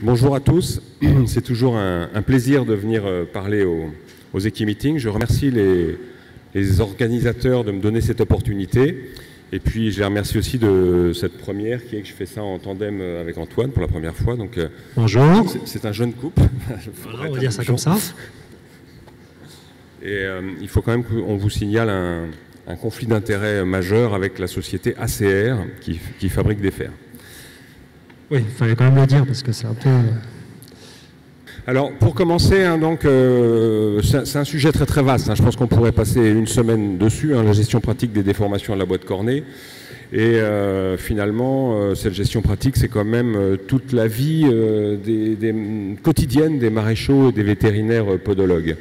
Bonjour à tous, c'est toujours un plaisir de venir parler aux Equimeetings. Je remercie les organisateurs de me donner cette opportunité. Et puis je les remercie aussi de cette première qui est que je fais ça en tandem avec Antoine pour la première fois. Donc, bonjour. C'est un jeune couple. Voilà, on va dire ça comme ça. Et il faut quand même qu'on vous signale un conflit d'intérêts majeur avec la société ACR qui fabrique des fers. Oui, il fallait quand même le dire parce que c'est un peu... Alors, pour commencer, c'est un sujet très très vaste. Je pense qu'on pourrait passer une semaine dessus, la gestion pratique des déformations de la boîte cornée. Et finalement, cette gestion pratique, c'est quand même toute la vie quotidienne des maréchaux et des vétérinaires podologues.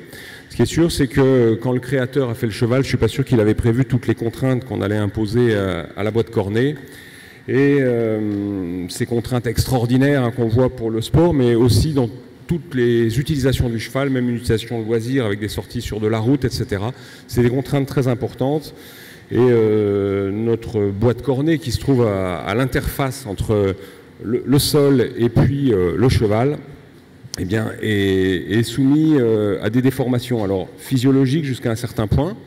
Ce qui est sûr, c'est que quand le créateur a fait le cheval, je ne suis pas sûr qu'il avait prévu toutes les contraintes qu'on allait imposer à la boîte cornée. Et ces contraintes extraordinaires qu'on voit pour le sport, mais aussi dans toutes les utilisations du cheval, même une utilisation de loisir avec des sorties sur de la route, etc. C'est des contraintes très importantes. Et notre boîte cornée qui se trouve à l'interface entre le sol et puis le cheval, eh bien, est soumis à des déformations. Alors, physiologiques jusqu'à un certain point,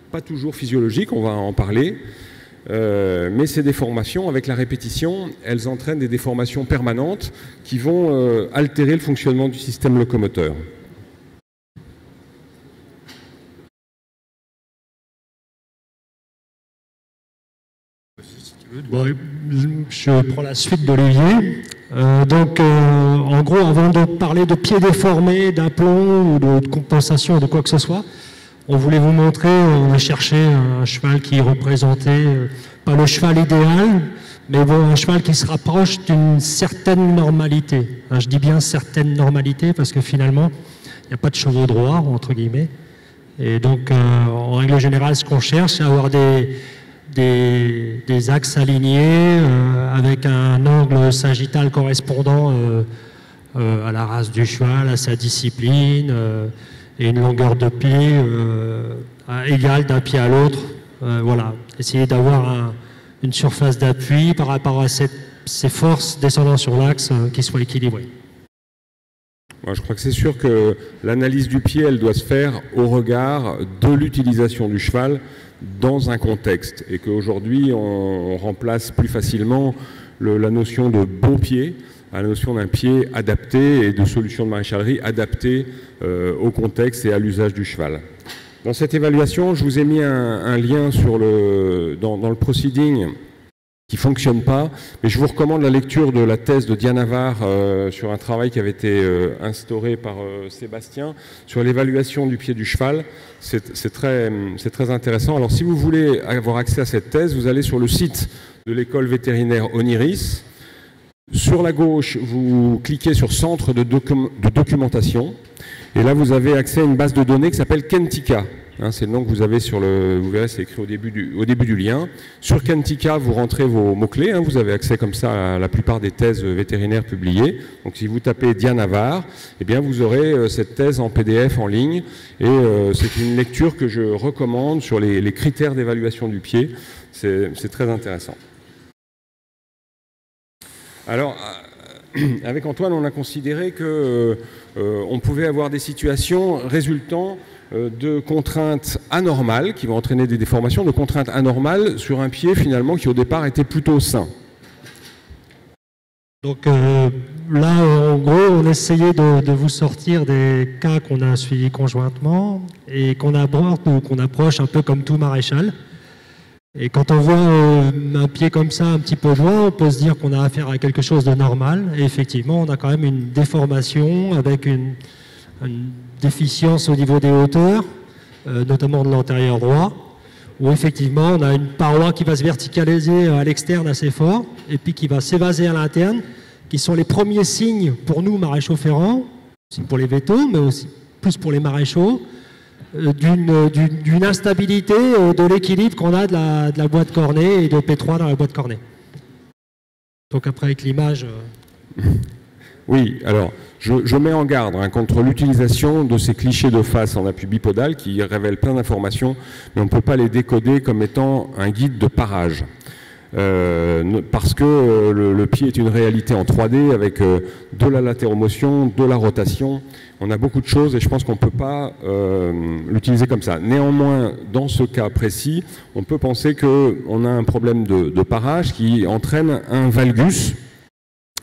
pas toujours physiologiques, on va en parler. Mais ces déformations, avec la répétition, elles entraînent des déformations permanentes qui vont altérer le fonctionnement du système locomoteur. Bon, je prends la suite d'Olivier. En gros, avant de parler de pieds déformés, d'aplomb ou de compensation de quoi que ce soit, on voulait vous montrer, on a cherché un cheval qui représentait, pas le cheval idéal, mais bon, un cheval qui se rapproche d'une certaine normalité. Je dis bien certaine normalité parce que finalement, il n'y a pas de chevaux droits, entre guillemets. Et donc, en règle générale, ce qu'on cherche, c'est avoir des axes alignés avec un angle sagittal correspondant à la race du cheval, à sa discipline, et une longueur de pied égale d'un pied à l'autre. Voilà, essayer d'avoir une surface d'appui par rapport à ces forces descendant sur l'axe qui soit équilibrée. Moi, je crois que c'est sûr que l'analyse du pied, elle doit se faire au regard de l'utilisation du cheval dans un contexte. Et qu'aujourd'hui, on remplace plus facilement la notion de bon pied à la notion d'un pied adapté et de solution de maréchalerie adaptée au contexte et à l'usage du cheval. Dans cette évaluation, je vous ai mis un lien dans le proceeding qui ne fonctionne pas, mais je vous recommande la lecture de la thèse de Diane Navarre sur un travail qui avait été instauré par Sébastien sur l'évaluation du pied du cheval. C'est très intéressant. Alors si vous voulez avoir accès à cette thèse, vous allez sur le site de l'école vétérinaire Oniris. Sur la gauche, vous cliquez sur Centre de documentation et là vous avez accès à une base de données qui s'appelle Kentika. C'est le nom que vous avez vous verrez, c'est écrit au début du lien. Sur Kentika, vous rentrez vos mots-clés. Vous avez accès comme ça à la plupart des thèses vétérinaires publiées. Donc si vous tapez Diane Navarre, eh bien vous aurez cette thèse en PDF en ligne. Et c'est une lecture que je recommande sur les critères d'évaluation du pied. C'est très intéressant. Alors, avec Antoine, on a considéré qu'on pouvait avoir des situations résultant de contraintes anormales qui vont entraîner des déformations, de contraintes anormales sur un pied finalement qui au départ était plutôt sain. Donc là, en gros, on essayait de vous sortir des cas qu'on a suivis conjointement et qu'on aborde ou qu'on approche un peu comme tout maréchal. Et quand on voit un pied comme ça, un petit peu loin, on peut se dire qu'on a affaire à quelque chose de normal. Et effectivement, on a quand même une déformation avec une déficience au niveau des hauteurs, notamment de l'antérieur droit, où effectivement, on a une paroi qui va se verticaliser à l'externe assez fort, et puis qui va s'évaser à l'interne, qui sont les premiers signes pour nous, maréchaux ferrants, aussi pour les vétos, mais aussi plus pour les maréchaux, d'une instabilité de l'équilibre qu'on a de la boîte cornée et de P3 dans la boîte cornée. Donc après avec l'image... Oui, alors je mets en garde contre l'utilisation de ces clichés de face en appui bipodal qui révèlent plein d'informations, mais on ne peut pas les décoder comme étant un guide de parage. parce que le pied est une réalité en 3D avec de la latéromotion, de la rotation. On a beaucoup de choses et je pense qu'on ne peut pas l'utiliser comme ça. Néanmoins, dans ce cas précis, on peut penser qu'on a un problème de parage qui entraîne un valgus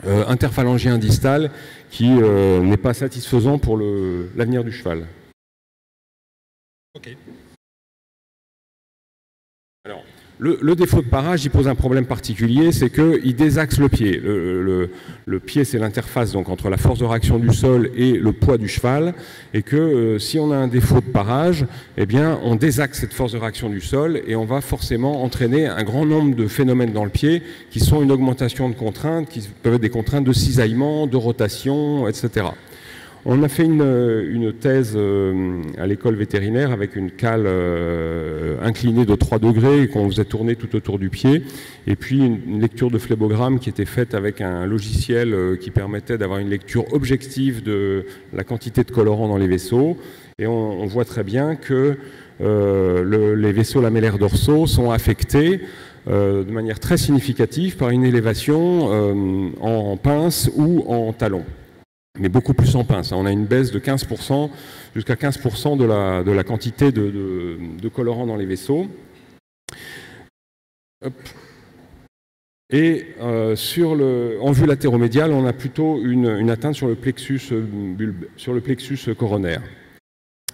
interphalangiens distal qui n'est pas satisfaisant pour l'avenir du cheval. Okay. Alors, le défaut de parage, il pose un problème particulier, c'est qu'il désaxe le pied. Le pied, c'est l'interface donc entre la force de réaction du sol et le poids du cheval, et que si on a un défaut de parage, eh bien, on désaxe cette force de réaction du sol et on va forcément entraîner un grand nombre de phénomènes dans le pied qui sont une augmentation de contraintes, qui peuvent être des contraintes de cisaillement, de rotation, etc. On a fait une thèse à l'école vétérinaire avec une cale inclinée de 3 degrés qu'on faisait tourner tout autour du pied, et puis une lecture de phlébogramme qui était faite avec un logiciel qui permettait d'avoir une lecture objective de la quantité de colorant dans les vaisseaux. Et on voit très bien que les vaisseaux lamellaires dorsaux sont affectés de manière très significative par une élévation en pince ou en talon. Mais beaucoup plus en pince. On a une baisse de 15%, jusqu'à 15% de la quantité de colorant dans les vaisseaux. Hop. Et en vue latéromédiale, on a plutôt une atteinte sur le plexus coronaire,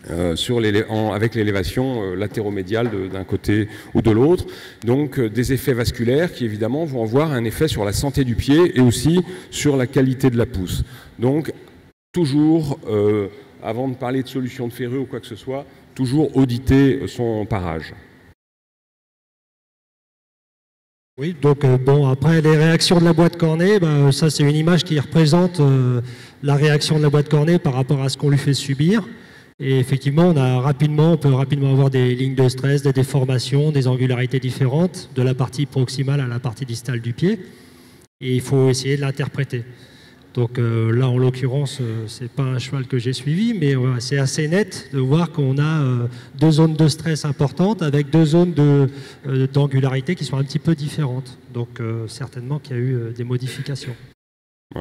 avec l'élévation latéromédiale d'un côté ou de l'autre. Donc des effets vasculaires qui évidemment vont avoir un effet sur la santé du pied et aussi sur la qualité de la pousse. Donc toujours, avant de parler de solution de ferrure ou quoi que ce soit, toujours auditer son parage. Oui, donc bon, après les réactions de la boîte cornée, ça c'est une image qui représente la réaction de la boîte cornée par rapport à ce qu'on lui fait subir. Et effectivement, on peut rapidement avoir des lignes de stress, des déformations, des angularités différentes de la partie proximale à la partie distale du pied. Et il faut essayer de l'interpréter. Donc là, en l'occurrence, c'est pas un cheval que j'ai suivi, mais c'est assez net de voir qu'on a deux zones de stress importantes avec deux zones d'angularité qui sont un petit peu différentes. Donc certainement qu'il y a eu des modifications.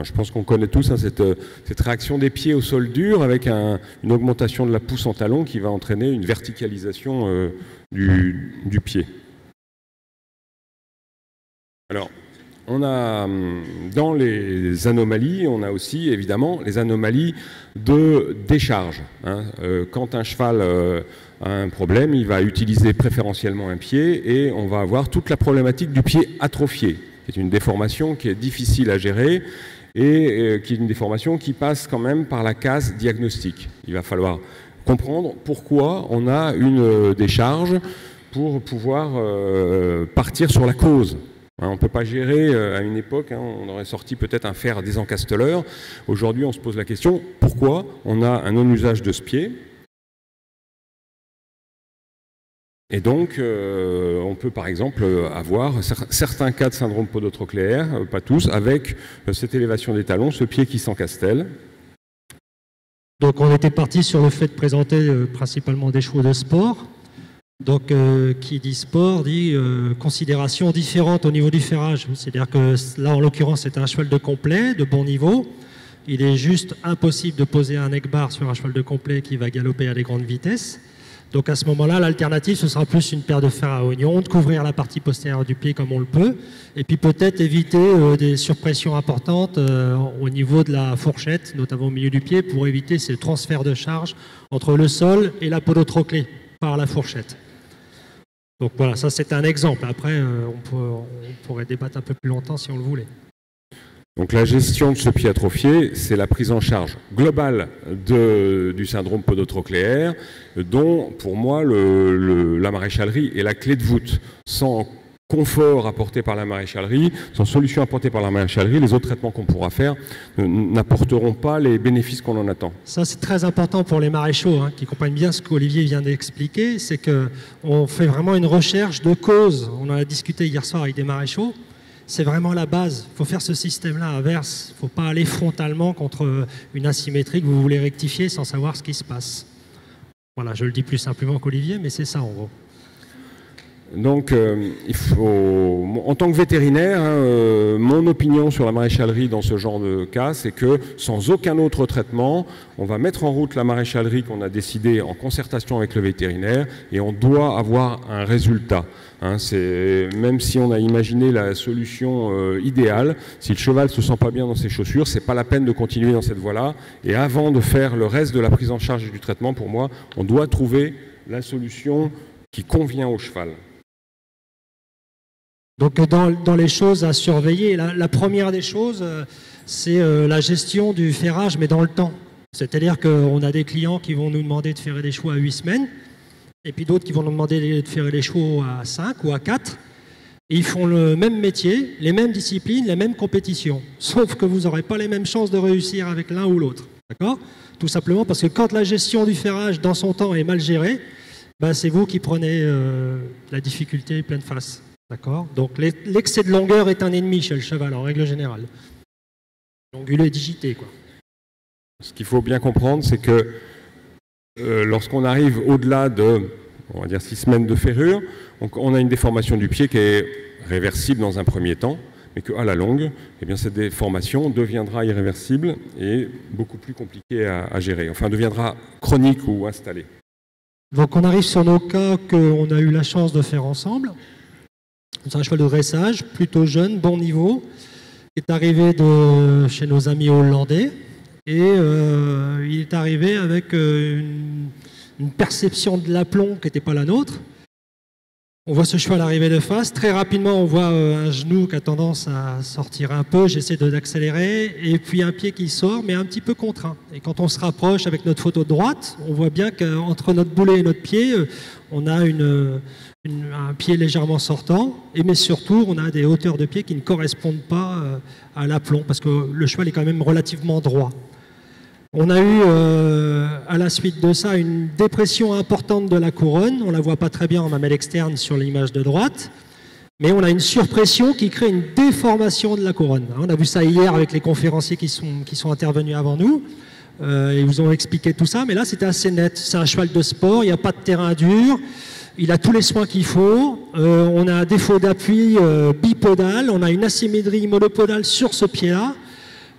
Je pense qu'on connaît tous cette réaction des pieds au sol dur avec une augmentation de la pousse en talon qui va entraîner une verticalisation du pied. Alors, on a dans les anomalies, on a aussi évidemment les anomalies de décharge. Quand un cheval a un problème, il va utiliser préférentiellement un pied et on va avoir toute la problématique du pied atrophié, qui est une déformation qui est difficile à gérer et qui est une déformation qui passe quand même par la case diagnostic. Il va falloir comprendre pourquoi on a une décharge pour pouvoir partir sur la cause. On ne peut pas gérer, à une époque, on aurait sorti peut-être un fer désencasteleur. Aujourd'hui, on se pose la question, pourquoi on a un non-usage de ce pied? Et donc, on peut par exemple avoir certains cas de syndrome podotrochléaire, pas tous, avec cette élévation des talons, ce pied qui s'encastelle. Donc on était parti sur le fait de présenter principalement des chevaux de sport. Donc, qui dit sport dit considération différente au niveau du ferrage. C'est-à-dire que là, en l'occurrence, c'est un cheval de complet, de bon niveau. Il est juste impossible de poser un neck bar sur un cheval de complet qui va galoper à des grandes vitesses. Donc, à ce moment-là, l'alternative, ce sera plus une paire de fers à oignon, de couvrir la partie postérieure du pied comme on le peut, et puis peut-être éviter des surpressions importantes au niveau de la fourchette, notamment au milieu du pied, pour éviter ces transferts de charge entre le sol et la podotrochlée par la fourchette. Donc voilà, ça c'est un exemple. Après, on pourrait débattre un peu plus longtemps si on le voulait. Donc la gestion de ce pied atrophié, c'est la prise en charge globale du syndrome podotrochléaire, dont pour moi la maréchalerie est la clé de voûte. Sans confort apporté par la maréchalerie, sans solution apportée par la maréchalerie, les autres traitements qu'on pourra faire n'apporteront pas les bénéfices qu'on en attend. Ça, c'est très important pour les maréchaux, qui comprennent bien ce qu'Olivier vient d'expliquer, c'est qu'on fait vraiment une recherche de cause. On en a discuté hier soir avec des maréchaux. C'est vraiment la base. Il faut faire ce système-là inverse. Il ne faut pas aller frontalement contre une asymétrie que vous voulez rectifier sans savoir ce qui se passe. Voilà, je le dis plus simplement qu'Olivier, mais c'est ça en gros. Donc, il faut, en tant que vétérinaire, mon opinion sur la maréchalerie dans ce genre de cas, c'est que sans aucun autre traitement, on va mettre en route la maréchalerie qu'on a décidé en concertation avec le vétérinaire et on doit avoir un résultat. Même si on a imaginé la solution idéale, si le cheval ne se sent pas bien dans ses chaussures, c'est pas la peine de continuer dans cette voie-là. Et avant de faire le reste de la prise en charge et du traitement, pour moi, on doit trouver la solution qui convient au cheval. Donc dans les choses à surveiller, la première des choses, c'est la gestion du ferrage, mais dans le temps. C'est-à-dire qu'on a des clients qui vont nous demander de ferrer des chevaux à 8 semaines, et puis d'autres qui vont nous demander de ferrer les chevaux à 5 ou à 4. Et ils font le même métier, les mêmes disciplines, les mêmes compétitions. Sauf que vous n'aurez pas les mêmes chances de réussir avec l'un ou l'autre. D'accord ? Tout simplement parce que quand la gestion du ferrage dans son temps est mal gérée, ben c'est vous qui prenez la difficulté pleine face. D'accord ? Donc l'excès de longueur est un ennemi chez le cheval en règle générale. L'ongulé est digité, quoi. Ce qu'il faut bien comprendre, c'est que lorsqu'on arrive au-delà de, on va dire, 6 semaines de ferrure, on a une déformation du pied qui est réversible dans un premier temps, mais qu'à la longue, eh bien, cette déformation deviendra irréversible et beaucoup plus compliquée à gérer. Enfin, deviendra chronique ou installée. Donc on arrive sur nos cas qu'on a eu la chance de faire ensemble. C'est un cheval de dressage, plutôt jeune, bon niveau, qui est arrivé chez nos amis hollandais. Et il est arrivé avec une perception de l'aplomb qui n'était pas la nôtre. On voit ce cheval arriver de face. Très rapidement, on voit un genou qui a tendance à sortir un peu. J'essaie d'accélérer. Et puis un pied qui sort, mais un petit peu contraint. Et quand on se rapproche avec notre photo de droite, on voit bien qu'entre notre boulet et notre pied, on a un pied légèrement sortant. Mais surtout, on a des hauteurs de pied qui ne correspondent pas à l'aplomb, parce que le cheval est quand même relativement droit. On a eu à la suite de ça une dépression importante de la couronne. On ne la voit pas très bien en mamelle externe sur l'image de droite, mais on a une surpression qui crée une déformation de la couronne. On a vu ça hier avec les conférenciers qui sont intervenus avant nous. Ils vous ont expliqué tout ça, mais là c'était assez net. C'est un cheval de sport, il n'y a pas de terrain dur, il a tous les soins qu'il faut. On a un défaut d'appui bipodal, on a une asymétrie monopodale sur ce pied-là.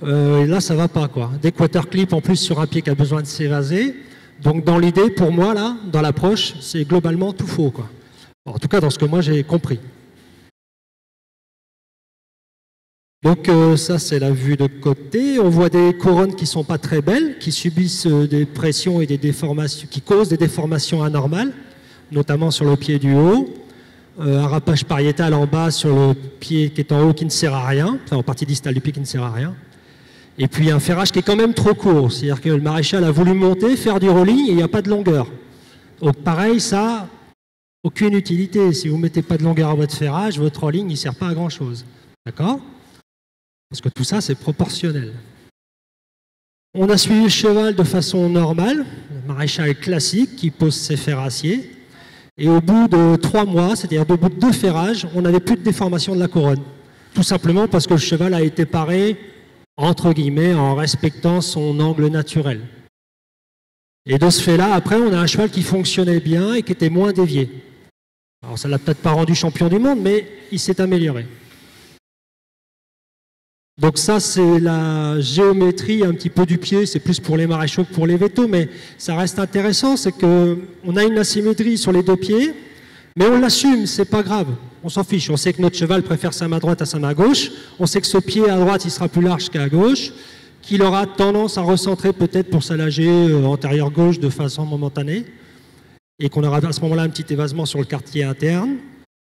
Et là, ça va pas, quoi. Des quarter clips en plus sur un pied qui a besoin de s'évaser. Donc, dans l'idée, pour moi, là, dans l'approche, c'est globalement tout faux, quoi. En tout cas, dans ce que moi j'ai compris. Donc, ça, c'est la vue de côté. On voit des couronnes qui sont pas très belles, qui subissent des pressions et des déformations, qui causent des déformations anormales, notamment sur le pied du haut. Un rapage pariétal en bas sur le pied qui est en haut qui ne sert à rien, enfin en partie distale du pied qui ne sert à rien. Et puis un ferrage qui est quand même trop court, c'est-à-dire que le maréchal a voulu monter, faire du rolling et il n'y a pas de longueur. Donc pareil, ça n'a aucune utilité. Si vous ne mettez pas de longueur à votre ferrage, votre rolling ne sert pas à grand-chose. D'accord ? Parce que tout ça, c'est proportionnel. On a suivi le cheval de façon normale, le maréchal classique qui pose ses ferraciers. Et au bout de 3 mois, c'est-à-dire au bout de 2 ferrages, on n'avait plus de déformation de la couronne. Tout simplement parce que le cheval a été paré, entre guillemets, en respectant son angle naturel. Et de ce fait-là, après, on a un cheval qui fonctionnait bien et qui était moins dévié. Alors ça ne l'a peut-être pas rendu champion du monde, mais il s'est amélioré. Donc ça, c'est la géométrie un petit peu du pied, c'est plus pour les maréchaux que pour les vétos, mais ça reste intéressant, c'est qu'on a une asymétrie sur les 2 pieds, mais on l'assume, c'est pas grave, on s'en fiche. On sait que notre cheval préfère sa main droite à sa main gauche, on sait que ce pied à droite, il sera plus large qu'à gauche, qu'il aura tendance à recentrer peut-être pour s'alléger antérieur gauche de façon momentanée, et qu'on aura à ce moment-là un petit évasement sur le quartier interne.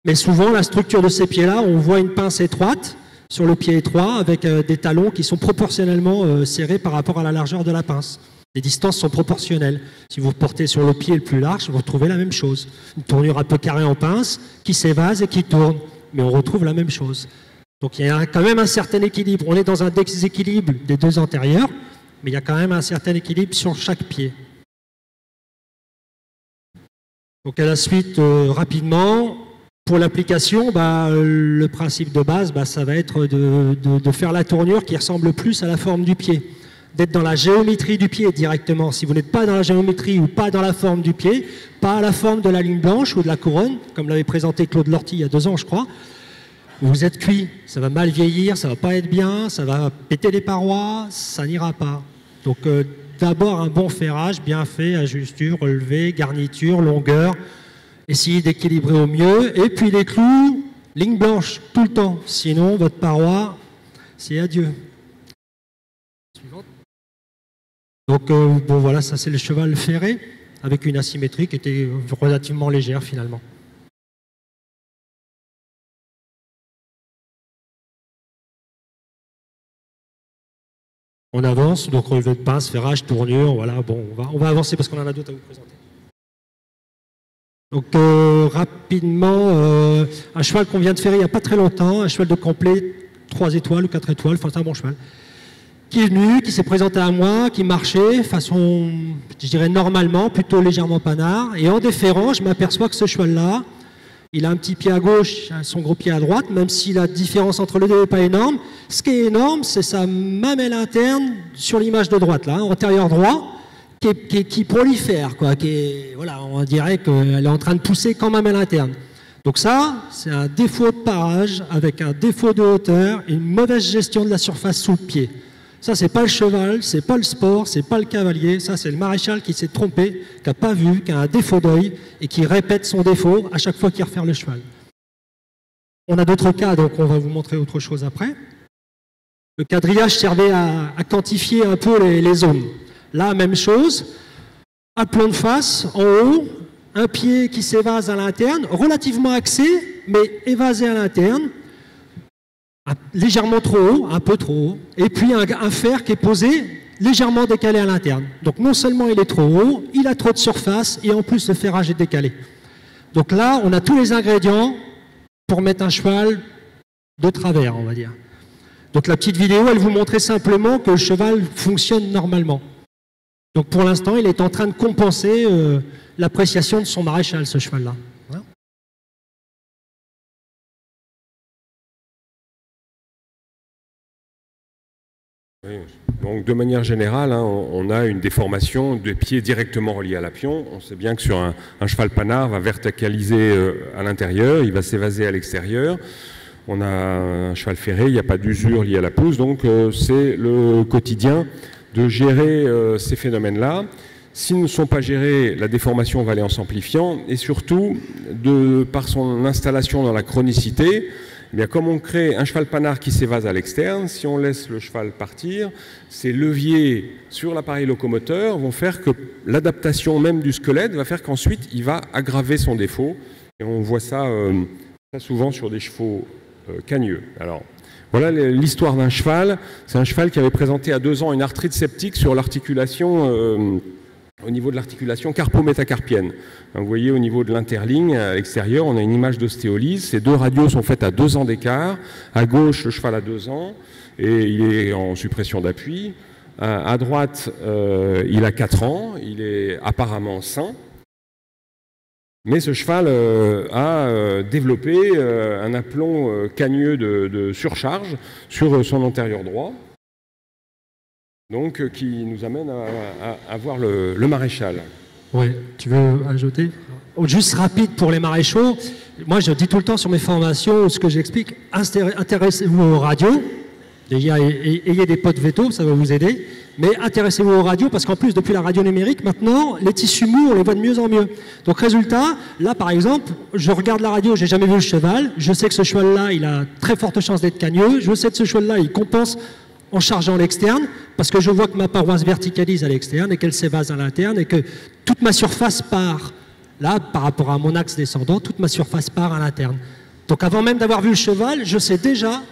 Mais souvent, la structure de ces pieds-là, on voit une pince étroite, sur le pied étroit, avec des talons qui sont proportionnellement serrés par rapport à la largeur de la pince. Les distances sont proportionnelles. Si vous portez sur le pied le plus large, vous retrouvez la même chose. Une tournure un peu carrée en pince, qui s'évase et qui tourne. Mais on retrouve la même chose. Donc il y a quand même un certain équilibre. On est dans un déséquilibre des 2 antérieurs, mais il y a quand même un certain équilibre sur chaque pied. Donc à la suite, rapidement, pour l'application, le principe de base, ça va être de faire la tournure qui ressemble plus à la forme du pied. d'être dans la géométrie du pied directement. Si vous n'êtes pas dans la géométrie ou pas dans la forme du pied, pas à la forme de la ligne blanche ou de la couronne, comme l'avait présenté Claude Lorty il y a 2 ans, je crois, vous êtes cuit. Ça va mal vieillir, ça va pas être bien, ça va péter les parois, ça n'ira pas. Donc d'abord un bon ferrage, bien fait, ajusture, relevé, garniture, longueur, essayez d'équilibrer au mieux, et puis les clous, ligne blanche, tout le temps. Sinon, votre paroi, c'est adieu. Suivante. Donc, bon, voilà, ça c'est le cheval ferré, avec une asymétrie qui était relativement légère finalement. On avance, donc relevé de pince, ferrage, tournure, voilà, bon, on va avancer parce qu'on en a d'autres à vous présenter. Donc rapidement, un cheval qu'on vient de ferrer il n'y a pas très longtemps, un cheval de complet, 3 étoiles ou 4 étoiles, enfin c'est un bon cheval, qui est venu, qui s'est présenté à moi, qui marchait façon, je dirais normalement, plutôt légèrement panard, et en déferrant, je m'aperçois que ce cheval-là, il a un petit pied à gauche, son gros pied à droite, même si la différence entre les deux n'est pas énorme. Ce qui est énorme, c'est sa mamelle interne sur l'image de droite, là, antérieur droit, qui prolifère, quoi, voilà, on dirait qu'elle est en train de pousser quand mamelle interne. Donc ça, c'est un défaut de parage avec un défaut de hauteur et une mauvaise gestion de la surface sous le pied. Ça, c'est pas le cheval, c'est pas le sport, c'est pas le cavalier, ça c'est le maréchal qui s'est trompé, qui n'a pas vu, qui a un défaut d'œil et qui répète son défaut à chaque fois qu'il refait le cheval. On a d'autres cas, donc on va vous montrer autre chose après. Le quadrillage servait à quantifier un peu les zones. Là, même chose, aplomb de face, en haut, un pied qui s'évase à l'interne, relativement axé, mais évasé à l'interne, légèrement trop haut, un peu trop haut, et puis un fer qui est posé légèrement décalé à l'interne. Donc non seulement il est trop haut, il a trop de surface, et en plus le ferrage est décalé. Donc là, on a tous les ingrédients pour mettre un cheval de travers, on va dire. Donc la petite vidéo, elle vous montrait simplement que le cheval fonctionne normalement. Donc pour l'instant, il est en train de compenser l'appréciation de son maréchal, ce cheval-là. Voilà. Oui. Donc de manière générale, hein, on a une déformation des pieds directement reliés à l'apion. On sait bien que sur un cheval panard va verticaliser à l'intérieur, il va s'évaser à l'extérieur. On a un cheval ferré, il n'y a pas d'usure liée à la pousse, donc c'est le quotidien de gérer ces phénomènes-là. S'ils ne sont pas gérés, la déformation va aller en s'amplifiant, et surtout, par son installation dans la chronicité, eh bien, comme on crée un cheval panard qui s'évase à l'externe, si on laisse le cheval partir, ces leviers sur l'appareil locomoteur vont faire que l'adaptation même du squelette va faire qu'ensuite il va aggraver son défaut, et on voit ça très souvent sur des chevaux cagneux. Alors, voilà l'histoire d'un cheval. C'est un cheval qui avait présenté à 2 ans une arthrite septique sur l'articulation, au niveau de l'articulation carpo-métacarpienne. Vous voyez au niveau de l'interligne à l'extérieur, on a une image d'ostéolyse. Ces 2 radios sont faites à 2 ans d'écart. À gauche, le cheval a 2 ans et il est en suppression d'appui. À droite, il a 4 ans. Il est apparemment sain. Mais ce cheval a développé un aplomb cagneux de surcharge sur son antérieur droit, donc qui nous amène à voir le maréchal. Oui, tu veux ajouter? Juste rapide pour les maréchaux, moi je dis tout le temps sur mes formations, ce que j'explique, intéressez-vous aux radios, déjà ayez des potes veto, ça va vous aider. Mais intéressez-vous aux radios parce qu'en plus, depuis la radio numérique, maintenant, les tissus mous, on les voit de mieux en mieux. Donc résultat, là par exemple, je regarde la radio, j'ai jamais vu le cheval, je sais que ce cheval-là, il a très forte chance d'être cagneux, je sais que ce cheval-là, il compense en chargeant l'externe, parce que je vois que ma paroi se verticalise à l'externe et qu'elle s'évase à l'interne et que toute ma surface part, là, par rapport à mon axe descendant, toute ma surface part à l'interne. Donc avant même d'avoir vu le cheval, je sais déjà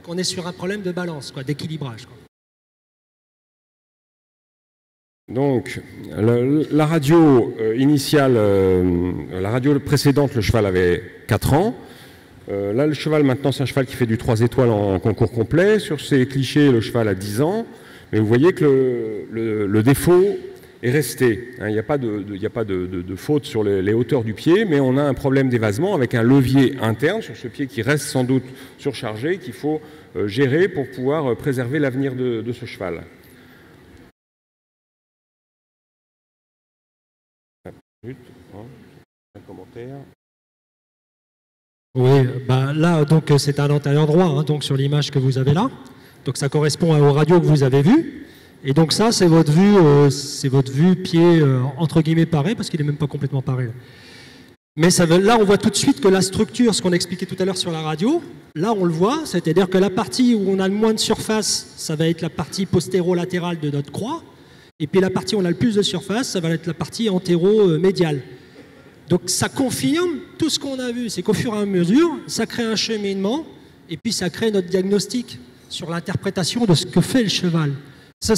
qu'on est sur un problème de balance, quoi, d'équilibrage, quoi. Donc, la radio initiale, la radio précédente, le cheval avait 4 ans. Là, le cheval, maintenant, c'est un cheval qui fait du 3 étoiles en concours complet. Sur ces clichés, le cheval a 10 ans. Mais vous voyez que le défaut est resté. Il n'y a pas de faute sur les hauteurs du pied, mais on a un problème d'évasement avec un levier interne sur ce pied qui reste sans doute surchargé, qu'il faut gérer pour pouvoir préserver l'avenir de ce cheval. Un commentaire. Oui, bah là, donc c'est à l'antérieur droit, hein, donc sur l'image que vous avez là. Donc ça correspond aux radios que vous avez vues. Et donc ça, c'est votre vue pied entre guillemets paré, parce qu'il n'est même pas complètement paré. Mais là, on voit tout de suite que la structure, ce qu'on expliquait tout à l'heure sur la radio, là, on le voit, c'est-à-dire que la partie où on a le moins de surface, ça va être la partie postéro-latérale de notre croix. Et puis la partie où on a le plus de surface, ça va être la partie antéro-médiale. Donc ça confirme tout ce qu'on a vu, c'est qu'au fur et à mesure, ça crée un cheminement, et puis ça crée notre diagnostic sur l'interprétation de ce que fait le cheval. Ça,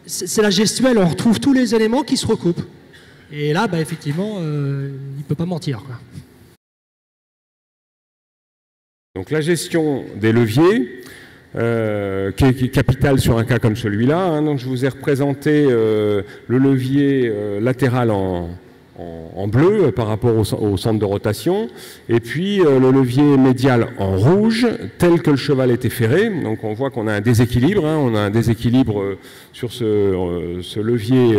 c'est la gestuelle, on retrouve tous les éléments qui se recoupent. Et là, bah, effectivement, il ne peut pas mentir, quoi. Donc la gestion des leviers, qui est capitale sur un cas comme celui-là, hein. Donc je vous ai représenté le levier latéral en bleu par rapport au centre de rotation, et puis le levier médial en rouge, tel que le cheval était ferré. Donc on voit qu'on a un déséquilibre, hein, on a un déséquilibre sur ce levier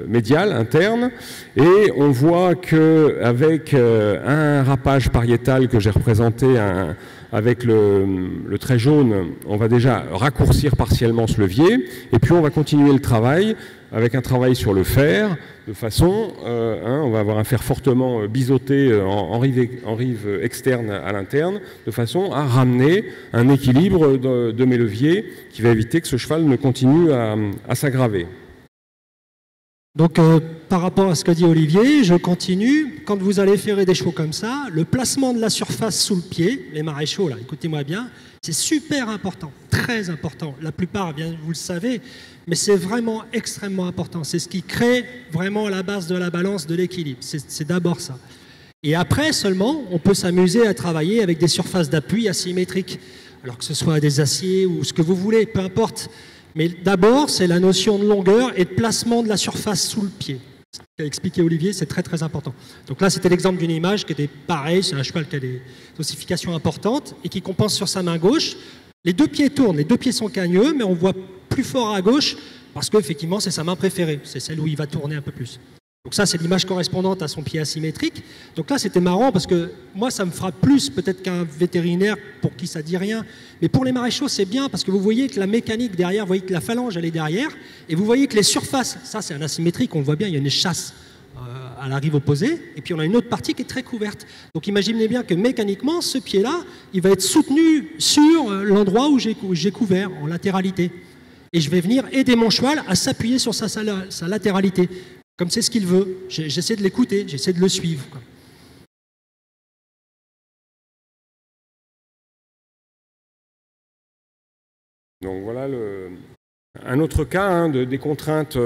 médial interne, et on voit qu'avec un râpage pariétal que j'ai représenté avec le trait jaune, on va déjà raccourcir partiellement ce levier, et puis on va continuer le travail avec un travail sur le fer, de façon, on va avoir un fer fortement biseauté en rive externe à l'interne, de façon à ramener un équilibre de mes leviers qui va éviter que ce cheval ne continue à s'aggraver. Donc, par rapport à ce que dit Olivier, je continue. Quand vous allez ferrer des chevaux comme ça, le placement de la surface sous le pied, les maréchaux, là, écoutez-moi bien, c'est super important, très important. La plupart, bien, vous le savez, mais c'est vraiment extrêmement important. C'est ce qui crée vraiment la base de la balance, de l'équilibre. C'est d'abord ça. Et après seulement, on peut s'amuser à travailler avec des surfaces d'appui asymétriques. Alors que ce soit des aciers ou ce que vous voulez, peu importe. Mais d'abord, c'est la notion de longueur et de placement de la surface sous le pied. Ce qu'a expliqué Olivier, c'est très très important. Donc là, c'était l'exemple d'une image qui était pareille, c'est un cheval qui a des ossifications importantes et qui compense sur sa main gauche. Les deux pieds tournent, les deux pieds sont cagneux, mais on voit plus fort à gauche parce qu'effectivement, c'est sa main préférée, c'est celle où il va tourner un peu plus. Donc ça, c'est l'image correspondante à son pied asymétrique. Donc là, c'était marrant parce que moi, ça me fera plus peut-être qu'un vétérinaire pour qui ça dit rien. Mais pour les maréchaux, c'est bien parce que vous voyez que la mécanique derrière, vous voyez que la phalange, elle est derrière. Et vous voyez que les surfaces, ça c'est un asymétrique, on le voit bien, il y a une chasse à la rive opposée. Et puis on a une autre partie qui est très couverte. Donc imaginez bien que mécaniquement, ce pied-là, il va être soutenu sur l'endroit où j'ai couvert, en latéralité. Et je vais venir aider mon cheval à s'appuyer sur sa latéralité. Comme c'est ce qu'il veut, j'essaie de l'écouter, j'essaie de le suivre, quoi. Donc voilà un autre cas, hein, des contraintes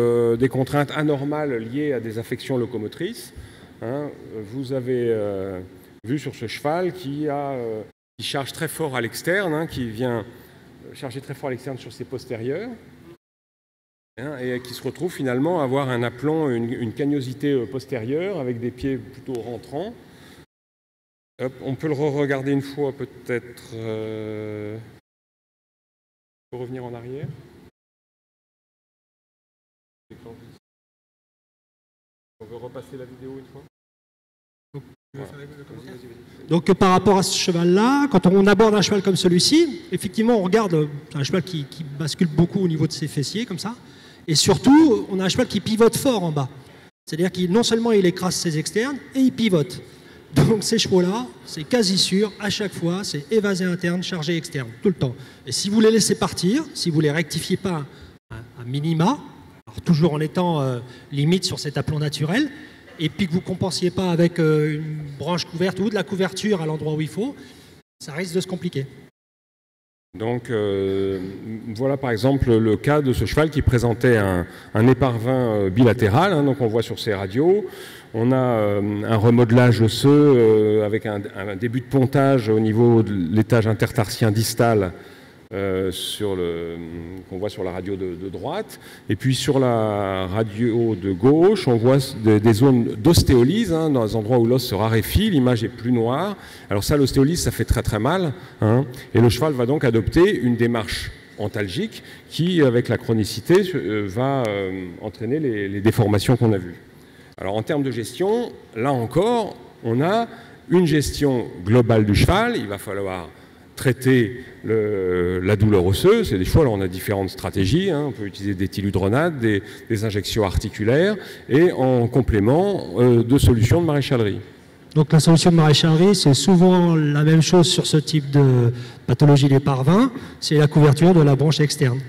anormales liées à des affections locomotrices. Hein. Vous avez vu sur ce cheval qui charge très fort à l'externe, hein, qui vient charger très fort à l'externe sur ses postérieurs. Et qui se retrouve finalement à avoir un aplomb, une cagnosité postérieure avec des pieds plutôt rentrants. Hop, on peut le re-regarder une fois peut-être. On peut revenir en arrière. On veut repasser la vidéo une fois. Donc par rapport à ce cheval-là, quand on aborde un cheval comme celui-ci, effectivement on regarde un cheval qui bascule beaucoup au niveau de ses fessiers, comme ça. Et surtout, on a un cheval qui pivote fort en bas. C'est-à-dire qu'il non seulement il écrase ses externes, et il pivote. Donc ces chevaux-là, c'est quasi sûr, à chaque fois, c'est évasé interne, chargé externe, tout le temps. Et si vous les laissez partir, si vous ne les rectifiez pas à minima, alors toujours en étant limite sur cet aplomb naturel, et puis que vous ne compensiez pas avec une branche couverte ou de la couverture à l'endroit où il faut, ça risque de se compliquer. Donc voilà par exemple le cas de ce cheval qui présentait un éparvin bilatéral, hein, donc on voit sur ces radios. On a un remodelage osseux avec un début de pontage au niveau de l'étage intertarsien distal qu'on voit sur la radio de droite. Et puis sur la radio de gauche, on voit des zones d'ostéolyse, hein, dans les endroits où l'os se raréfie, l'image est plus noire. Alors ça, l'ostéolyse, ça fait très très mal, hein, et le cheval va donc adopter une démarche antalgique qui, avec la chronicité, va entraîner les déformations qu'on a vues. Alors en termes de gestion, là encore, on a une gestion globale du cheval. Il va falloir traiter la douleur osseuse et des fois, alors on a différentes stratégies, hein. On peut utiliser des tilludronades, des injections articulaires et en complément de solutions de maréchalerie. Donc la solution de maréchalerie, c'est souvent la même chose sur ce type de pathologie des parvins, c'est la couverture de la branche externe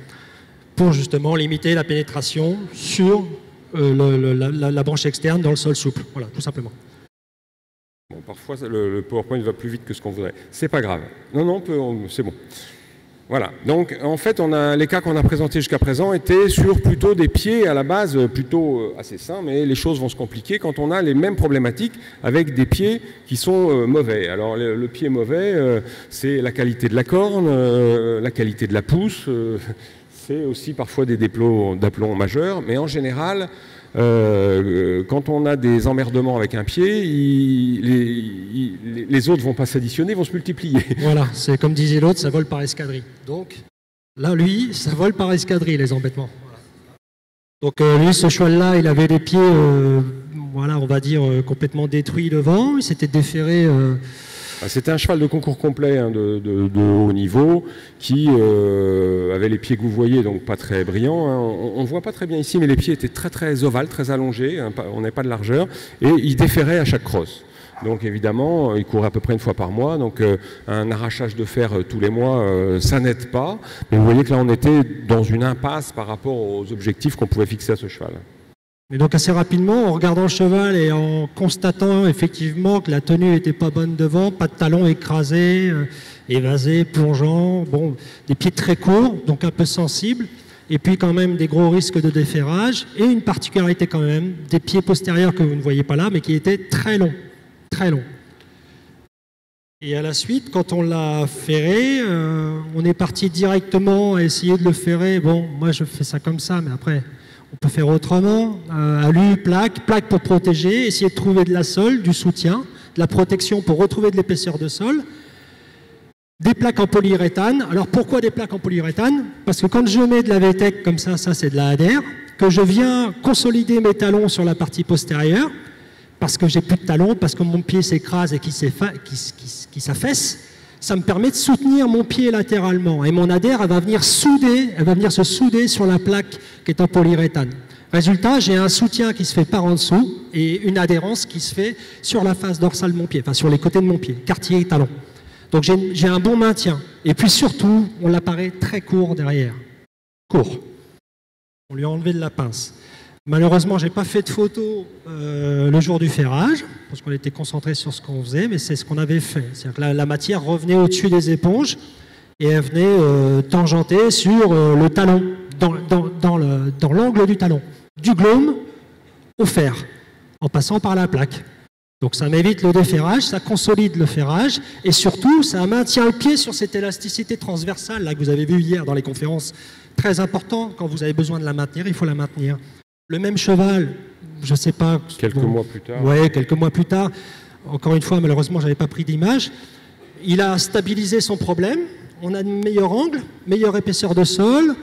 pour justement limiter la pénétration sur la branche externe dans le sol souple. Voilà, tout simplement. Bon, parfois, le PowerPoint va plus vite que ce qu'on voudrait. C'est pas grave. Non, c'est bon. Voilà. Donc, en fait, les cas qu'on a présentés jusqu'à présent étaient sur plutôt des pieds à la base plutôt assez sains, mais les choses vont se compliquer quand on a les mêmes problématiques avec des pieds qui sont mauvais. Alors, le pied mauvais, c'est la qualité de la corne, la qualité de la pousse, c'est aussi parfois des déplots d'aplomb majeurs, mais en général, quand on a des emmerdements avec un pied, les autres ne vont pas s'additionner, vont se multiplier. Voilà, c'est comme disait l'autre, ça vole par escadrille. Donc là, lui, ça vole par escadrille, les embêtements. Voilà. Donc lui, ce cheval-là, il avait les pieds, voilà, on va dire, complètement détruits devant. Il s'était déféré... C'était un cheval de concours complet, hein, de haut niveau, qui avait les pieds que vous voyez, donc pas très brillants. Hein. On ne voit pas très bien ici, mais les pieds étaient très très ovales, très allongés, hein, on n'avait pas de largeur, et il déférait à chaque crosse. Donc évidemment, il courait à peu près une fois par mois, donc un arrachage de fer tous les mois, ça n'aide pas. Mais vous voyez que là, on était dans une impasse par rapport aux objectifs qu'on pouvait fixer à ce cheval. Et donc assez rapidement, en regardant le cheval et en constatant effectivement que la tenue n'était pas bonne devant, pas de talons écrasés, évasés, plongeants, bon, des pieds très courts, donc un peu sensibles, et puis quand même des gros risques de déferrage, et une particularité quand même, des pieds postérieurs que vous ne voyez pas là, mais qui étaient très longs, très longs. Et à la suite, quand on l'a ferré, on est parti directement à essayer de le ferrer. Bon, moi je fais ça comme ça, mais après... On peut faire autrement, alu, plaque pour protéger, essayer de trouver de la sole, du soutien, de la protection pour retrouver de l'épaisseur de sol. Des plaques en polyuréthane. Alors pourquoi des plaques en polyuréthane? Parce que quand je mets de la VTEC comme ça c'est de la ADR, que je viens consolider mes talons sur la partie postérieure, parce que j'ai plus de talons, parce que mon pied s'écrase et qui s'affaisse, ça me permet de soutenir mon pied latéralement. Et mon adhère, elle va venir se souder sur la plaque qui est en polyuréthane. Résultat, j'ai un soutien qui se fait par en dessous et une adhérence qui se fait sur la face dorsale de mon pied, enfin sur les côtés de mon pied, quartier et talon. Donc j'ai un bon maintien. Et puis surtout, on l'apparaît très court derrière. Court. On lui a enlevé de la pince. Malheureusement, je n'ai pas fait de photo le jour du ferrage, parce qu'on était concentré sur ce qu'on faisait, mais c'est ce qu'on avait fait. C'est-à-dire que la matière revenait au-dessus des éponges et elle venait tangenter sur le talon, dans l'angle du talon, du glome au fer, en passant par la plaque. Donc ça m'évite le déferrage, ça consolide le ferrage, et surtout, ça maintient le pied sur cette élasticité transversale là, que vous avez vu hier dans les conférences. Très important, quand vous avez besoin de la maintenir, il faut la maintenir. Le même cheval, je ne sais pas... Quelques mois plus tard. Oui, quelques mois plus tard. Encore une fois, malheureusement, je n'avais pas pris d'image. Il a stabilisé son problème. On a un meilleur angle, meilleure épaisseur de sol.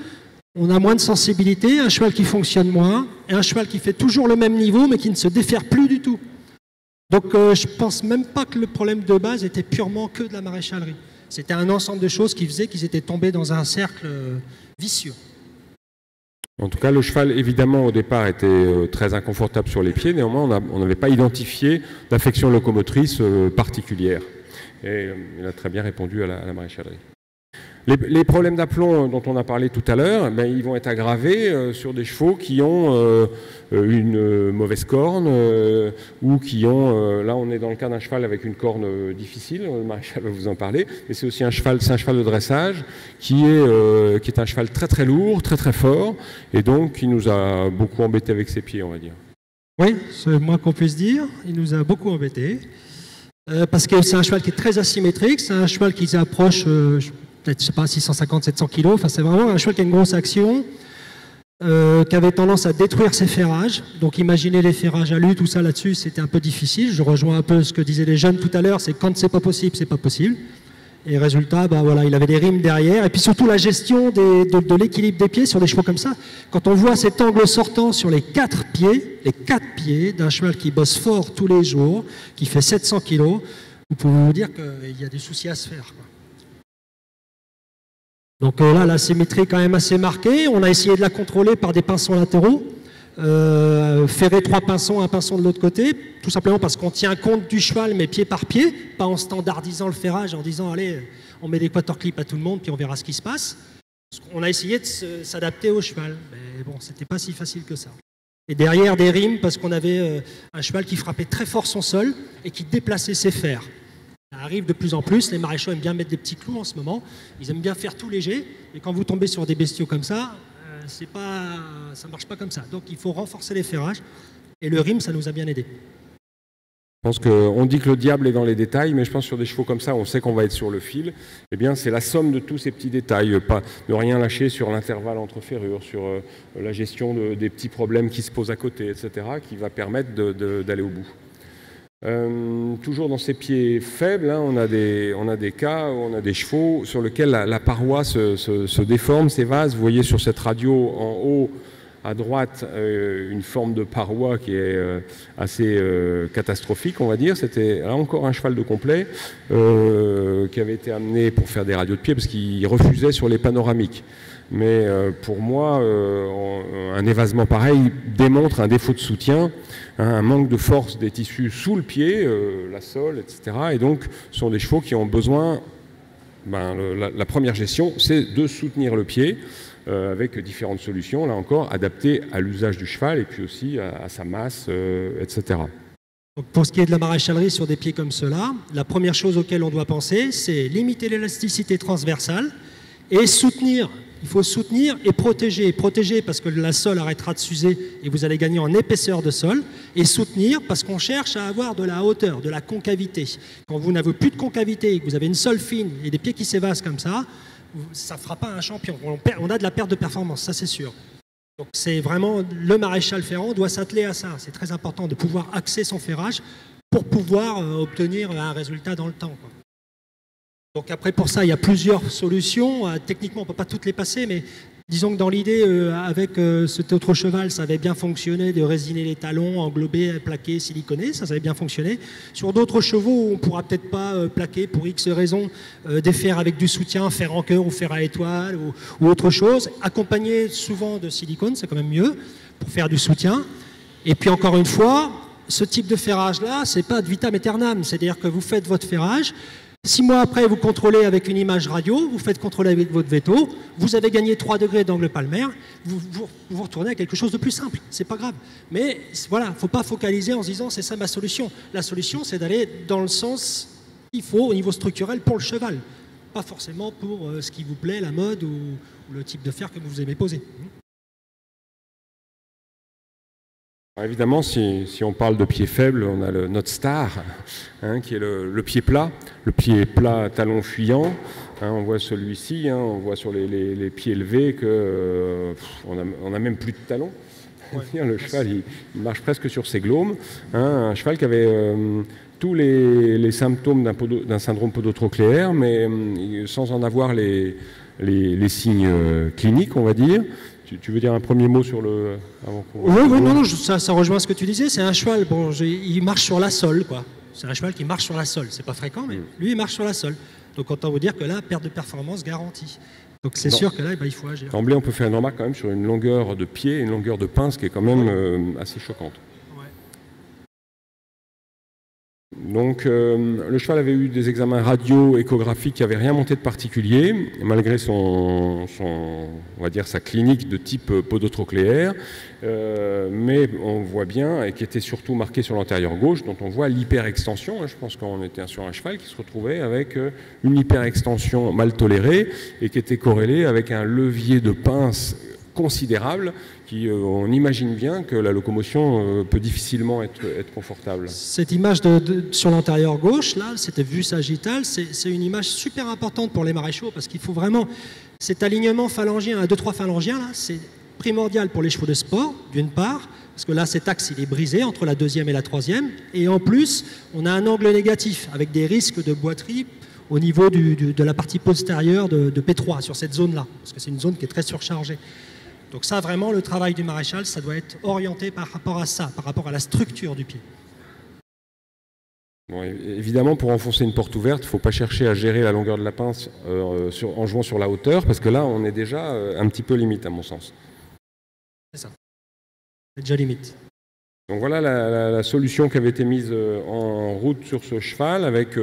On a moins de sensibilité, un cheval qui fonctionne moins, et un cheval qui fait toujours le même niveau, mais qui ne se défère plus du tout. Donc, je ne pense même pas que le problème de base était purement que de la maréchalerie. C'était un ensemble de choses qui faisaient qu'ils étaient tombés dans un cercle vicieux. En tout cas, le cheval, évidemment, au départ, était très inconfortable sur les pieds. Néanmoins, on n'avait pas identifié d'affection locomotrice particulière. Et il a très bien répondu à la maréchalerie. Les problèmes d'aplomb dont on a parlé tout à l'heure, ils vont être aggravés sur des chevaux qui ont une mauvaise corne ou qui ont... là, on est dans le cas d'un cheval avec une corne difficile, le maréchal va vous en parler, mais c'est aussi un cheval de dressage qui est un cheval très très lourd, très très fort, et donc qui nous a beaucoup embêté avec ses pieds, on va dire. Oui, c'est le moins qu'on puisse dire. Il nous a beaucoup embêtés. Parce que c'est un cheval qui est très asymétrique, c'est un cheval qui s'approche... peut-être, je sais pas, 650-700 kg. Enfin, c'est vraiment un cheval qui a une grosse action, qui avait tendance à détruire ses ferrages. Donc, imaginez les ferrages à lu, tout ça là-dessus, c'était un peu difficile. Je rejoins un peu ce que disaient les jeunes tout à l'heure, c'est quand c'est pas possible, c'est pas possible. Et résultat, bah voilà, il avait des rimes derrière. Et puis surtout la gestion de l'équilibre des pieds sur des chevaux comme ça. Quand on voit cet angle sortant sur les 4 pieds d'un cheval qui bosse fort tous les jours, qui fait 700 kg, vous pouvez vous dire qu'il y a des soucis à se faire, quoi. Donc là, la symétrie est quand même assez marquée. On a essayé de la contrôler par des pinçons latéraux. Ferrer 3 pinçons, un pinçon de l'autre côté, tout simplement parce qu'on tient compte du cheval, mais pied par pied, pas en standardisant le ferrage, en disant allez, on met des quator clips à tout le monde, puis on verra ce qui se passe. On a essayé de s'adapter au cheval, mais bon, c'était pas si facile que ça. Et derrière des rimes, parce qu'on avait un cheval qui frappait très fort son sol et qui déplaçait ses fers. Ça arrive de plus en plus, les maréchaux aiment bien mettre des petits clous en ce moment, ils aiment bien faire tout léger, et quand vous tombez sur des bestiaux comme ça, ça ne marche pas comme ça. Donc il faut renforcer les ferrages, et le rime, ça nous a bien aidé. Je pense qu'on dit que le diable est dans les détails, mais je pense que sur des chevaux comme ça, on sait qu'on va être sur le fil. Eh bien, c'est la somme de tous ces petits détails, pas ne rien lâcher sur l'intervalle entre ferrures, sur la gestion des petits problèmes qui se posent à côté, etc., qui va permettre d'aller au bout. Toujours dans ces pieds faibles, hein, on a des cas où on a des chevaux sur lesquels la paroi se déforme, s'évase. Vous voyez sur cette radio en haut à droite une forme de paroi qui est assez catastrophique, on va dire. C'était là encore un cheval de complet qui avait été amené pour faire des radios de pied parce qu'il refusait sur les panoramiques. Mais pour moi, un évasement pareil démontre un défaut de soutien, hein, un manque de force des tissus sous le pied, la sole, etc. Et donc, ce sont des chevaux qui ont besoin, la première gestion, c'est de soutenir le pied avec différentes solutions, là encore, adaptées à l'usage du cheval et puis aussi à sa masse, etc. Donc pour ce qui est de la maréchalerie sur des pieds comme ceux-là, la première chose auquel on doit penser, c'est limiter l'élasticité transversale et soutenir. Il faut soutenir et protéger. Protéger parce que la sole arrêtera de s'user et vous allez gagner en épaisseur de sol. Et soutenir parce qu'on cherche à avoir de la hauteur, de la concavité. Quand vous n'avez plus de concavité, que vous avez une sole fine et des pieds qui s'évasent comme ça ne fera pas un champion. On a de la perte de performance, ça c'est sûr. Donc c'est vraiment, le maréchal ferrant doit s'atteler à ça. C'est très important de pouvoir axer son ferrage pour pouvoir obtenir un résultat dans le temps, quoi. Donc après, pour ça, il y a plusieurs solutions. Techniquement, on ne peut pas toutes les passer, mais disons que dans l'idée, avec cet autre cheval, ça avait bien fonctionné de résiner les talons, englober, plaquer, siliconer, ça avait bien fonctionné. Sur d'autres chevaux, on ne pourra peut-être pas plaquer pour X raisons, des fers avec du soutien, fer en cœur ou fer à étoile ou autre chose, accompagné souvent de silicone, c'est quand même mieux, pour faire du soutien. Et puis encore une fois, ce type de ferrage-là, ce n'est pas ad vitam aeternam, c'est-à-dire que vous faites votre ferrage, 6 mois après, vous contrôlez avec une image radio, vous faites contrôler avec votre veto, vous avez gagné 3 degrés d'angle palmaire, vous retournez à quelque chose de plus simple, c'est pas grave. Mais voilà, il ne faut pas focaliser en se disant c'est ça ma solution. La solution, c'est d'aller dans le sens qu'il faut au niveau structurel pour le cheval, pas forcément pour ce qui vous plaît, la mode ou le type de fer que vous aimez poser. Alors évidemment, si on parle de pied faible, on a notre star, hein, qui est le pied plat talon fuyant. Hein, on voit celui-ci, hein, on voit sur les pieds élevés qu'on a même plus de talons. Ouais. Le cheval, il marche presque sur ses glaumes. Hein, un cheval qui avait tous les symptômes d'un syndrome podotrochléaire, mais sans en avoir les signes cliniques, on va dire. Tu veux dire un premier mot sur le... Oui, ça rejoint ce que tu disais. C'est un cheval, il marche sur la sole, quoi. C'est un cheval qui marche sur la sole. C'est pas fréquent, mais lui, il marche sur la sole. Donc, autant vous dire que là, perte de performance garantie. Donc, c'est sûr que là, il faut agir. D'emblée, on peut faire une remarque quand même sur une longueur de pied et une longueur de pince qui est quand même assez choquante. Donc le cheval avait eu des examens radio-échographiques qui n'avaient rien monté de particulier, malgré on va dire sa clinique de type podotrochléaire, mais on voit bien, et qui était surtout marqué sur l'antérieur gauche, dont on voit l'hyperextension. Je pense qu'on était sur un cheval qui se retrouvait avec une hyperextension mal tolérée et qui était corrélée avec un levier de pince considérable. On imagine bien que la locomotion peut difficilement être confortable. Cette image sur l'antérieur gauche, là, c'était vue sagittale, c'est une image super importante pour les maréchaux parce qu'il faut vraiment... Cet alignement phalangien à 2-3 phalangiens, là, c'est primordial pour les chevaux de sport, d'une part, parce que là, cet axe, il est brisé entre la 2e et la 3e, et en plus, on a un angle négatif avec des risques de boiterie au niveau de la partie postérieure de P3, sur cette zone-là, parce que c'est une zone qui est très surchargée. Donc ça, vraiment, le travail du maréchal, ça doit être orienté par rapport à ça, par rapport à la structure du pied. Bon, évidemment, pour enfoncer une porte ouverte, il ne faut pas chercher à gérer la longueur de la pince en jouant sur la hauteur, parce que là, on est déjà un petit peu limite, à mon sens. C'est ça. C'est déjà limite. Donc voilà la solution qui avait été mise en route sur ce cheval, avec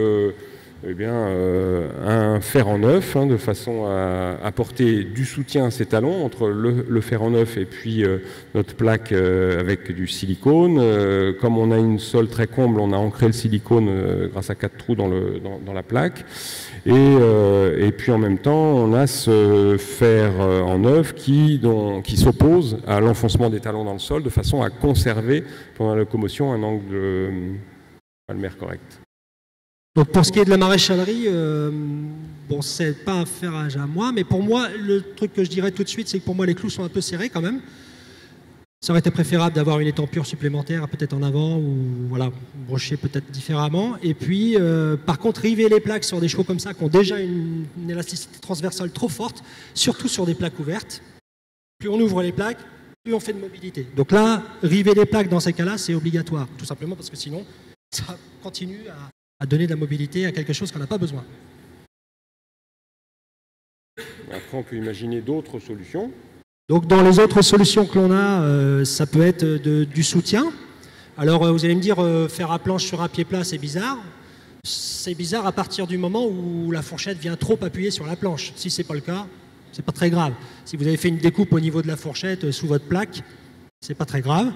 un fer en neuf, de façon à apporter du soutien à ces talons entre le fer en neuf et puis notre plaque avec du silicone. Comme on a une sole très comble, on a ancré le silicone grâce à 4 trous dans la plaque. Et puis en même temps, on a ce fer en neuf qui s'oppose à l'enfoncement des talons dans le sol de façon à conserver pendant la locomotion un angle palmaire correct. Donc pour ce qui est de la maréchalerie, bon, c'est pas un ferrage à moi, mais pour moi, le truc que je dirais tout de suite, c'est que pour moi, les clous sont un peu serrés quand même. Ça aurait été préférable d'avoir une étampure supplémentaire, peut-être en avant, ou voilà, brocher peut-être différemment. Et puis, par contre, river les plaques sur des chevaux comme ça, qui ont déjà une élasticité transversale trop forte, surtout sur des plaques ouvertes. Plus on ouvre les plaques, plus on fait de mobilité. Donc là, river les plaques dans ces cas-là, c'est obligatoire, tout simplement parce que sinon, ça continue à donner de la mobilité à quelque chose qu'on n'a pas besoin. Après, on peut imaginer d'autres solutions. Donc dans les autres solutions que l'on a, ça peut être du soutien. Alors vous allez me dire, faire à planche sur un pied plat, c'est bizarre. C'est bizarre à partir du moment où la fourchette vient trop appuyer sur la planche. Si ce n'est pas le cas, c'est pas très grave. Si vous avez fait une découpe au niveau de la fourchette sous votre plaque, c'est pas très grave.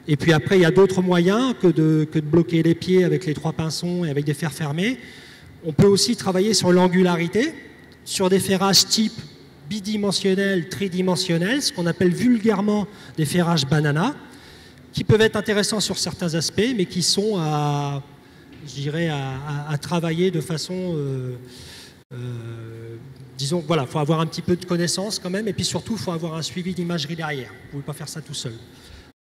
Et puis après, il y a d'autres moyens que de bloquer les pieds avec les 3 pinçons et avec des fers fermés. On peut aussi travailler sur l'angularité, sur des ferrages type bidimensionnels, tridimensionnels, ce qu'on appelle vulgairement des ferrages banana, qui peuvent être intéressants sur certains aspects, mais qui sont à travailler de façon... disons, voilà, il faut avoir un petit peu de connaissances quand même, et puis surtout, il faut avoir un suivi d'imagerie derrière. Vous ne pouvez pas faire ça tout seul.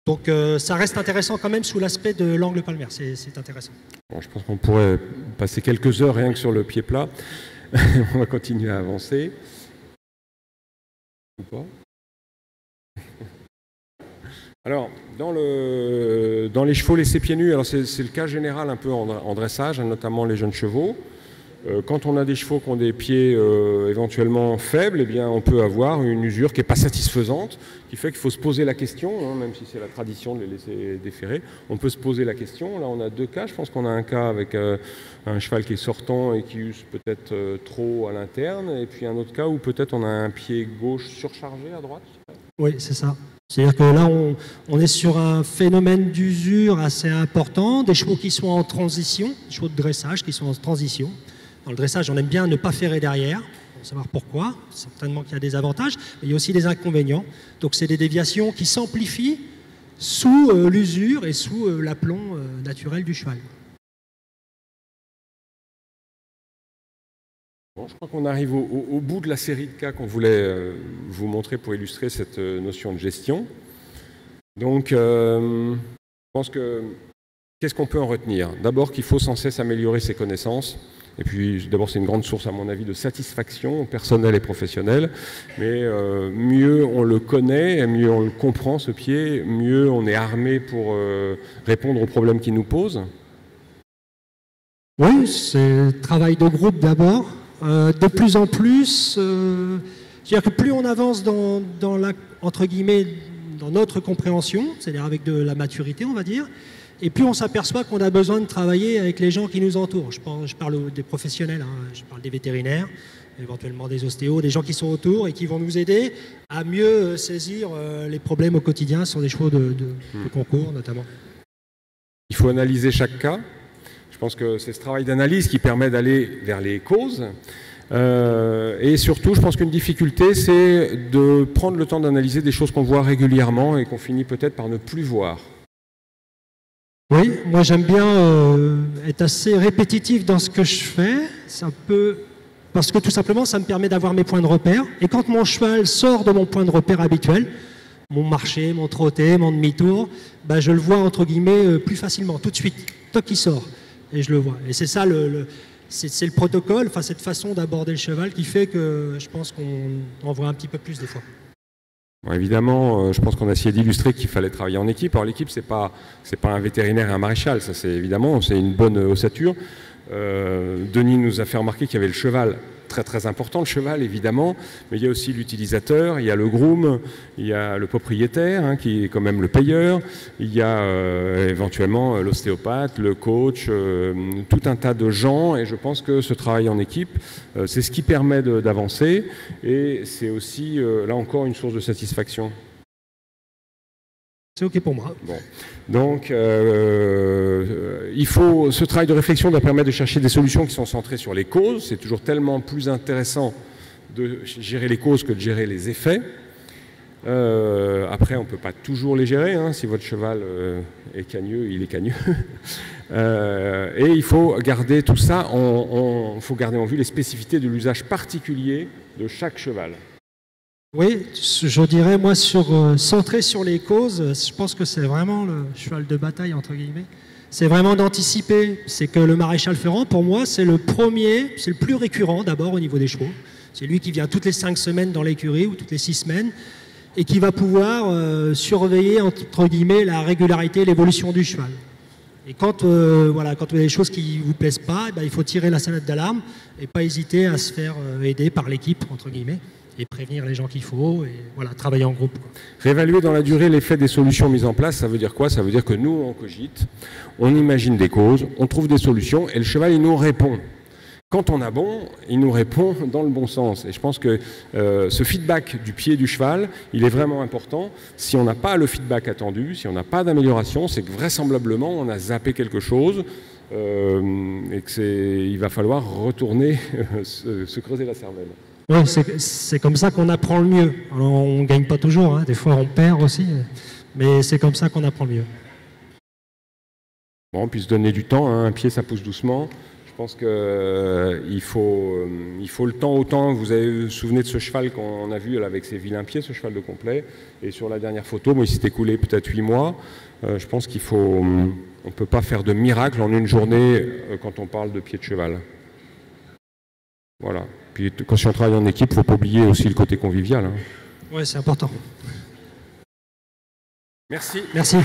Donc ça reste intéressant quand même sous l'aspect de l'angle palmaire, c'est intéressant. Bon, je pense qu'on pourrait passer quelques heures rien que sur le pied plat. On va continuer à avancer. Ou pas. Alors, dans les chevaux laissés pieds nus, alors c'est le cas général un peu en dressage, notamment les jeunes chevaux. Quand on a des chevaux qui ont des pieds éventuellement faibles, eh bien, on peut avoir une usure qui n'est pas satisfaisante, qui fait qu'il faut se poser la question, même si c'est la tradition de les laisser déferrer, on peut se poser la question. Là, on a 2 cas. Je pense qu'on a un cas avec un cheval qui est sortant et qui use peut-être trop à l'interne, et puis un autre cas où peut-être on a un pied gauche surchargé à droite. Oui, c'est ça. C'est-à-dire que là, on est sur un phénomène d'usure assez important, des chevaux qui sont en transition, des chevaux de dressage qui sont en transition. Dans le dressage, on aime bien ne pas ferrer derrière, pour savoir pourquoi. Certainement qu'il y a des avantages, mais il y a aussi des inconvénients. Donc c'est des déviations qui s'amplifient sous l'usure et sous l'aplomb naturel du cheval. Bon, je crois qu'on arrive au bout de la série de cas qu'on voulait vous montrer pour illustrer cette notion de gestion. Donc, je pense que qu'est-ce qu'on peut en retenir? D'abord qu'il faut sans cesse améliorer ses connaissances. Et puis, d'abord, c'est une grande source, à mon avis, de satisfaction personnelle et professionnelle. Mais mieux on le connaît, mieux on le comprend, ce pied, mieux on est armé pour répondre aux problèmes qu'il nous pose. Oui, c'est travail de groupe d'abord. De plus en plus, c'est-à-dire que plus on avance entre guillemets, dans notre compréhension, c'est-à-dire avec de la maturité, on va dire, et plus on s'aperçoit qu'on a besoin de travailler avec les gens qui nous entourent. Je parle des professionnels, je parle des vétérinaires, éventuellement des ostéos, des gens qui sont autour et qui vont nous aider à mieux saisir les problèmes au quotidien sur des chevaux de concours notamment. Il faut analyser chaque cas. Je pense que c'est ce travail d'analyse qui permet d'aller vers les causes. Et surtout, je pense qu'une difficulté, c'est de prendre le temps d'analyser des choses qu'on voit régulièrement et qu'on finit peut-être par ne plus voir. Oui, moi j'aime bien être assez répétitif dans ce que je fais. Parce que tout simplement, ça me permet d'avoir mes points de repère. Et quand mon cheval sort de mon point de repère habituel, mon marché, mon trotté, mon demi-tour, ben, je le vois entre guillemets plus facilement, tout de suite. Toc, il sort. Et je le vois. Et c'est ça c'est le protocole, enfin cette façon d'aborder le cheval qui fait que je pense qu'on en voit un petit peu plus des fois. Bon, évidemment, je pense qu'on a essayé d'illustrer qu'il fallait travailler en équipe. Alors l'équipe, c'est pas un vétérinaire et un maréchal, ça c'est évidemment, c'est une bonne ossature. Denis nous a fait remarquer qu'il y avait le cheval, très très important le cheval évidemment, mais il y a aussi l'utilisateur, il y a le groom, il y a le propriétaire hein, qui est quand même le payeur, il y a éventuellement l'ostéopathe, le coach, tout un tas de gens, et je pense que ce travail en équipe, c'est ce qui permet d'avancer, et c'est aussi là encore une source de satisfaction. C'est OK pour moi. Bon. Donc, ce travail de réflexion doit permettre de chercher des solutions qui sont centrées sur les causes. C'est toujours tellement plus intéressant de gérer les causes que de gérer les effets. Après, on ne peut pas toujours les gérer. Hein. Si votre cheval est cagneux, il est cagneux. Et il faut garder tout ça, il faut garder en vue les spécificités de l'usage particulier de chaque cheval. Oui, je dirais, moi, centré sur les causes, je pense que c'est vraiment le cheval de bataille, entre guillemets. C'est vraiment d'anticiper. C'est que le maréchal ferrant, pour moi, c'est le premier, c'est le plus récurrent d'abord au niveau des chevaux. C'est lui qui vient toutes les 5 semaines dans l'écurie ou toutes les 6 semaines et qui va pouvoir surveiller, entre guillemets, la régularité et l'évolution du cheval. Et quand, voilà, quand vous avez des choses qui ne vous plaisent pas, il faut tirer la sonnette d'alarme et pas hésiter à se faire aider par l'équipe, entre guillemets, et prévenir les gens qu'il faut, et voilà, travailler en groupe. Réévaluer dans la durée l'effet des solutions mises en place, ça veut dire quoi? Ça veut dire que nous, on cogite, on imagine des causes, on trouve des solutions, et le cheval, il nous répond. Quand on a bon, il nous répond dans le bon sens. Et je pense que ce feedback du pied du cheval, il est vraiment important. Si on n'a pas le feedback attendu, si on n'a pas d'amélioration, c'est que vraisemblablement, on a zappé quelque chose, et qu'il va falloir retourner se creuser la cervelle. Oui, c'est comme ça qu'on apprend le mieux. Alors, on ne gagne pas toujours, hein. Des fois on perd aussi, mais c'est comme ça qu'on apprend le mieux. Bon, puis se donner du temps, hein. Un pied ça pousse doucement. Je pense qu'il faut le temps autant. Vous vous souvenez de ce cheval qu'on a vu avec ses vilains pieds, ce cheval de complet. Et sur la dernière photo, il s'est écoulé peut-être 8 mois. Je pense on ne peut pas faire de miracle en une journée quand on parle de pied de cheval. Voilà. Puis quand on travaille en équipe, il ne faut pas oublier aussi le côté convivial. Hein. Oui, c'est important. Merci. Merci.